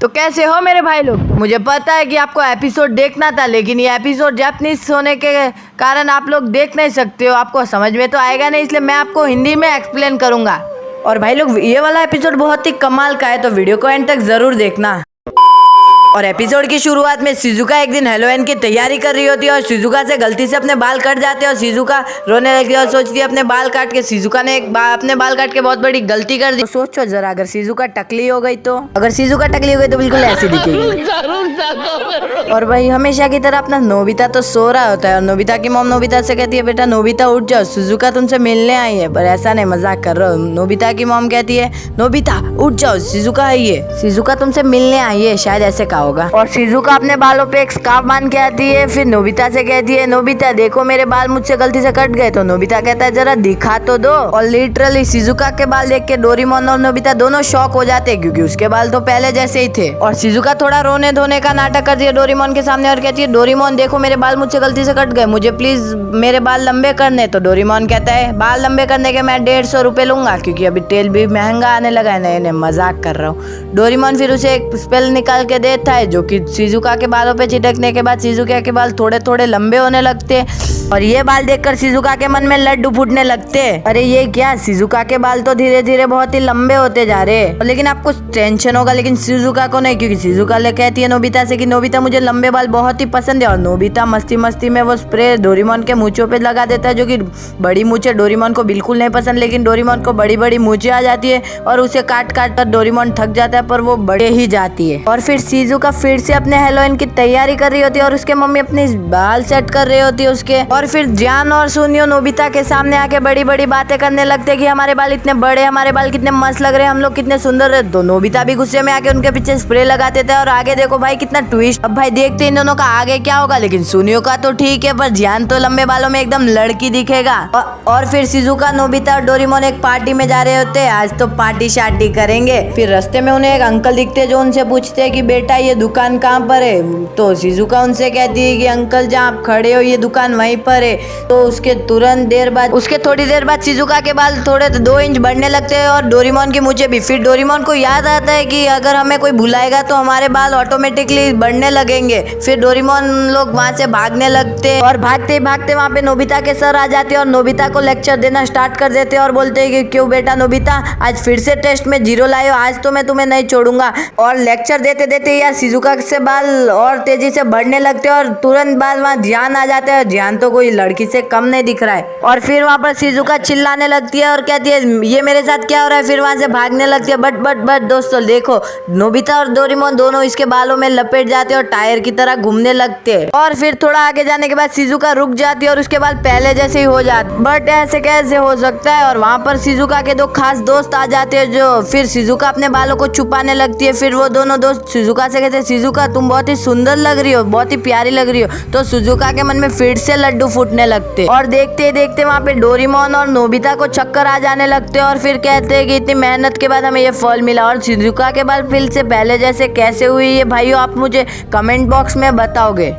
तो कैसे हो मेरे भाई लोग। मुझे पता है कि आपको एपिसोड देखना था, लेकिन ये एपिसोड जापानीज होने के कारण आप लोग देख नहीं सकते हो, आपको समझ में तो आएगा नहीं, इसलिए मैं आपको हिंदी में एक्सप्लेन करूंगा। और भाई लोग ये वाला एपिसोड बहुत ही कमाल का है, तो वीडियो को एंड तक जरूर देखना। और एपिसोड की शुरुआत में शिजुका एक दिन हेलोवीन की तैयारी कर रही होती है और शिजुका से गलती से अपने बाल कट जाते हैं और शिजुका रोने लगती है और सोचती है अपने बाल काट के। शिजुका ने अपने बाल काट के बहुत बड़ी गलती कर दी। तो सोचो जरा, अगर शिजुका टकली हो गई तो, अगर शिजुका टकली हो गई तो बिल्कुल ऐसी दिखेगी। और भाई हमेशा की तरह अपना नोबिता तो सो रहा होता है और नोबिता की मॉम नोबिता से कहती है, बेटा नोबिता उठ जाओ, शिजुका तुमसे मिलने आई है। पर ऐसा नहीं, मजाक कर रहा हूँ। नोबिता की मॉम कहती है, नोबिता उठ जाओ, शिजुका आई है, शिजुका तुमसे मिलने आई है, शायद ऐसे कहा होगा। और शिजुका अपने बालों पे एक स्कार्फ बांध के आती है, फिर नोबिता से कहती है, नोबिता देखो मेरे बाल मुझसे गलती से कट गए। तो नोबिता कहता है, जरा दिखा तो दो। और लिटरली शिजुका के बाल देख के डोरेमोन और नोबिता दोनों शॉक हो जाते हैं, क्योंकि उसके बाल तो पहले जैसे ही थे। और शिजुका थोड़ा रोने धोने का नाटक करती है डोरेमोन के सामने और कहती है, डोरेमोन देखो मेरे बाल मुझसे गलती से कट गए, मुझे प्लीज मेरे बाल लंबे करने। तो डोरेमोन कहता है, बाल लंबे करने के मैं 150 रुपए लूंगा, क्योंकि अभी तेल भी महंगा आने लगा है। नहीं, मजाक कर रहा हूँ। डोरेमोन फिर उसे एक स्पेल निकाल के देता है, जो कि शिजुका के बालों पे छिटकने के बाद शिजुका के बाल थोड़े थोड़े लंबे होने लगते हैं। और ये बाल देखकर शिजुका के मन में लड्डू फूटने लगते हैं। अरे ये क्या, शिजुका के बाल तो धीरे धीरे बहुत ही लंबे होते जा रहे हैं। लेकिन आपको टेंशन होगा, लेकिन शिजुका को नहीं, क्योंकि शिजुका कहती है नोबिता से कि नोबिता मुझे लंबे बाल बहुत ही पसंद है। और नोबिता मस्ती मस्ती में वो स्प्रे डोरेमोन के मूंछों पे लगा देता है, जो कि बड़ी मूंछे डोरेमोन को बिल्कुल नहीं पसंद। लेकिन डोरेमोन को बड़ी बड़ी मूंछें आ जाती है और उसे काट काट कर डोरेमोन थक जाता है, पर वो बढ़े ही जाती है। और फिर शिजुका फिर से अपने हेलोवीन की तैयारी कर रही होती है और उसके मम्मी अपनी बाल सेट कर रही होती है उसके। और फिर जियान और सुनियो नोबिता के सामने आके बड़ी बड़ी बातें करने लगते हैं कि हमारे बाल इतने बड़े, हमारे बाल कितने मस्त लग रहे हैं, हम लोग कितने सुंदर है। तो नोबिता भी गुस्से में आके उनके पीछे स्प्रे लगाते थे। और आगे देखो भाई कितना ट्विस्ट। अब भाई देखते इन दोनों का आगे क्या होगा। लेकिन सुनियो का तो ठीक है, पर जियान तो लंबे बालों में एकदम लड़की दिखेगा। और फिर शिजुका नोबिता और डोरेमोन एक पार्टी में जा रहे होते हैं, आज तो पार्टी शार्टी करेंगे। फिर रास्ते में उन्हें एक अंकल दिखते हैं, जो उनसे पूछते हैं कि बेटा ये दुकान कहाँ पर है। तो शिजुका उनसे कहती है कि अंकल जहाँ आप खड़े हो ये दुकान वहीं पर है। तो उसके थोड़ी देर बाद शिजुका के बाल थोड़े 2 इंच बढ़ने लगते हैं और डोरेमोन की मूंछें भी। फिर डोरेमोन को याद आता है कि अगर हमें कोई बुलाएगा तो हमारे बाल ऑटोमेटिकली बढ़ने लगेंगे। फिर डोरेमोन लोग वहाँ से भागने लगते हैं और भागते भागते वहाँ पे नोबिता के सर आ जाते हैं और नोबिता को लेक्चर देना स्टार्ट कर देते हैं और बोलते हैं कि क्यों बेटा नोबिता, आज फिर से टेस्ट में 0 लाए हो, आज तो मैं तुम्हें नहीं छोड़ूंगा। और लेक्चर देते देते यार शिजुका से बाल और तेजी से बढ़ने लगते हैं और तुरंत बाद वहाँ जियान आ जाता है। जियान तो कोई लड़की से कम नहीं दिख रहा है। और फिर वहाँ पर शिजुका चिल्लाने लगती है और कहती है, ये मेरे साथ क्या हो रहा है। फिर वहाँ से भागने लगती है। बट दोस्तों देखो, नोबिता और डोरेमोन दोनों इसके बालों में लपेट जाते हैं और टायर की तरह घूमने लगते हैं। और फिर थोड़ा आगे जाने के बाद शिजुका रुक जाती है और उसके बाल पहले जैसे ही हो जाते। बट ऐसे कैसे हो सकता है। और वहाँ पर शिजुका के 2 खास दोस्त आ जाते हैं, जो फिर शिजुका अपने बालों को छुपाने लगती है। फिर वो दोनों दोस्त शिजुका से कहते हैं, शिजुका तुम बहुत ही सुंदर लग रही हो, बहुत ही प्यारी लग रही हो। तो शिजुका के मन में फिर से लड्डू फूटने लगते और देखते देखते वहाँ पे डोरेमोन और नोबिता को चक्कर आ जाने लगते और फिर कहते हैं कि इतनी मेहनत के बाद हमें ये फल मिला। और शिजुका के बाल फिर से पहले जैसे कैसे हुई ये भाइयों, आप मुझे कमेंट बॉक्स में बताओगे।